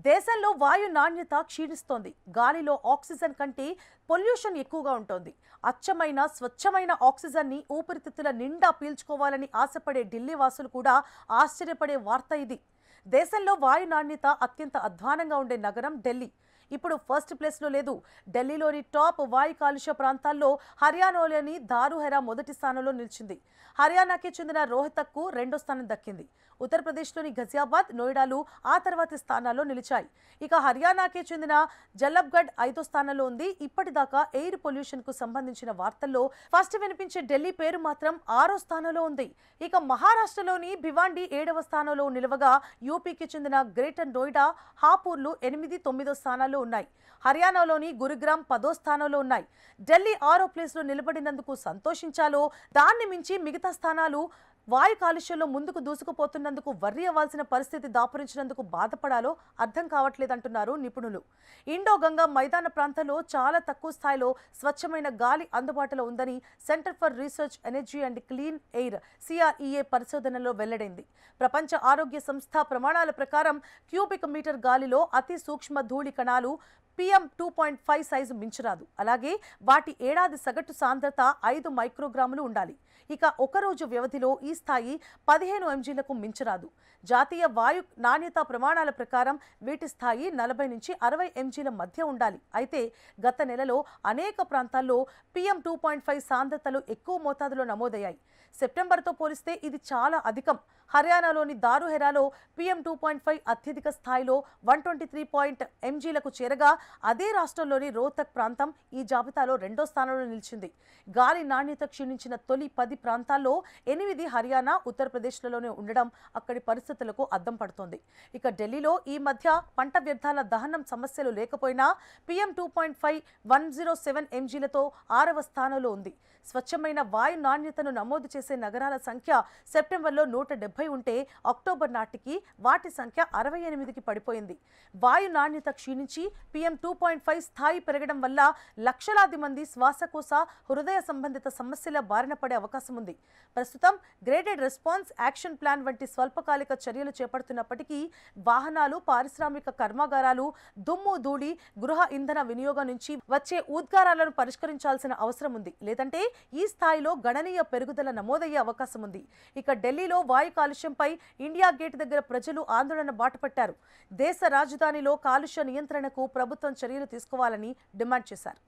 దేశంలో వాయు నాణ్యత క్షీణిస్తోంది. గాలిలో ఆక్సిజన్ కంటే పొల్యూషన్ ఎక్కువగా ఉంటుంది. అచ్చమైన స్వచ్ఛమైన ఆక్సిజన్ ని ఊపిరితిత్తుల నిండా పీల్చుకోవాలని ఆశపడే ఢిల్లీ వాసులు కూడా ఆశ్చర్యపడే వార్త ఇది. దేశంలో వాయు నాణ్యత అత్యంత అధ్వానంగా ఉండే నగరం ఢిల్లీ. ఇప్పుడు ఫస్ట్ ప్లేస్లో లేదు. ఢిల్లీలోని టాప్ వాయు కాలుష్య ప్రాంతాల్లో హర్యానాలోని దారుహెరా మొదటి స్థానంలో నిలిచింది. హర్యానాకి చెందిన రోహ్తక్కు రెండో స్థానం దక్కింది. ఉత్తరప్రదేశ్లోని ఘజియాబాద్, నోయిడాలు ఆ తర్వాతి స్థానాల్లో నిలిచాయి. ఇక హర్యానాకి చెందిన జల్లబ్గఢ్ ఐదో స్థానంలో ఉంది. ఇప్పటిదాకా ఎయిర్ పొల్యూషన్ కు సంబంధించిన వార్తల్లో ఫస్ట్ వినిపించే ఢిల్లీ పేరు మాత్రం 6వ స్థానంలో ఉంది. ఇక మహారాష్ట్రలోని భివాండి 7వ స్థానంలో నిలవగా యూపీకి చెందిన గ్రేటర్ నోయిడా, హాపూర్లు 8, 9 స్థానాల్లో ఉన్నాయి. హర్యానాలోని గురుగ్రామ్ 10వ స్థానంలో ఉన్నాయి. ఢిల్లీ 6వ ప్లేస్లో నిలబడినందుకు సంతోషించాలో, దాన్ని మించి మిగతా స్థానాలు వాయు కాలుష్యంలో ముందుకు దూసుకుపోతున్నందుకు వర్రీ అవ్వాల్సిన పరిస్థితి దాపురించినందుకు బాధపడాలో అర్థం కావట్లేదంటున్నారు నిపుణులు. ఇండో గంగా మైదాన ప్రాంతంలో చాలా తక్కువ స్థాయిలో స్వచ్ఛమైన గాలి అందుబాటులో ఉందని centre for research energy and clean air CREA పరిశోధనలో వెల్లడైంది. ప్రపంచ ఆరోగ్య సంస్థ ప్రమాణాల ప్రకారం క్యూబిక్ మీటర్ గాలిలో అతి సూక్ష్మ ధూళి కణాలు PM2.5 సైజు మించరాదు. అలాగే వాటి ఏడాది సగటు సాంద్రత 5 మైక్రోగ్రాములు ఉండాలి. ఇక ఒకరోజు వ్యవధిలో ఈ స్థాయి 15 mgలకు మించరాదు. జాతీయ వాయు నాణ్యత ప్రమాణాల ప్రకారం వీటి స్థాయి 40 నుంచి 60 mgల మధ్య ఉండాలి. అయితే గత నెలలో అనేక ప్రాంతాల్లో PM2.5 సాంద్రతలు ఎక్కువ మోతాదులో నమోదయ్యాయి. సెప్టెంబర్తో పోలిస్తే ఇది చాలా అధికం. హర్యానాలోని దారుహెరాలో PM2.5 అత్యధిక స్థాయిలో 123 mgలకు చేరగా, అదే రాష్ట్రంలోని రోహ్తక్ ప్రాంతం ఈ జాబితాలో రెండో స్థానంలో నిలిచింది. గాలి నాణ్యత క్షీణించిన తొలి 10 ప్రాంతాల్లో 8 హర్యానా, ఉత్తరప్రదేశ్లలోనే ఉండడం అక్కడి పరిస్థితులకు అద్దం పడుతోంది. ఇక ఢిల్లీలో ఈ మధ్య పంట వ్యర్థాల దహనం సమస్యలు లేకపోయినా PM2.5 107 mgలతో 6వ స్థానంలో ఉంది. స్వచ్ఛమైన వాయు నాణ్యతను నమోదు చేసే నగరాల సంఖ్య సెప్టెంబర్లో 170 ఉంటే అక్టోబర్ నాటికి వాటి సంఖ్య 68కి పడిపోయింది. వాయు నాణ్యత క్షీణించి PM2.5 స్థాయి పెరగడం వల్ల లక్షలాది మంది శ్వాసకోశ, హృదయ సంబంధిత సమస్యల బారిన పడే అవకాశం ఉంది. ప్రస్తుతం గ్రేడెడ్ రెస్పాన్స్ యాక్షన్ ప్లాన్ వంటి స్వల్పకాలిక చర్యలు చేపడుతున్నప్పటికీ వాహనాలు, పారిశ్రామిక కర్మాగారాలు, దుమ్ము, ధూళి, గృహ ఇంధన వినియోగం నుంచి వచ్చే ఉద్గారాలను పరిష్కరించాల్సిన అవసరం ఉంది. లేదంటే ఈ స్థాయిలో గణనీయ పెరుగుదల నమోదయ్యే అవకాశం ఉంది. ఇక ఢిల్లీలో వాయు కాలుష్యంపై ఇండియా గేట్ దగ్గర ప్రజలు ఆందోళన బాటపట్టారు. దేశ రాజధానిలో కాలుష్య నియంత్రణకు ప్రభుత్వం చర్యలు తీసుకోవాలని డిమాండ్ చేశారు.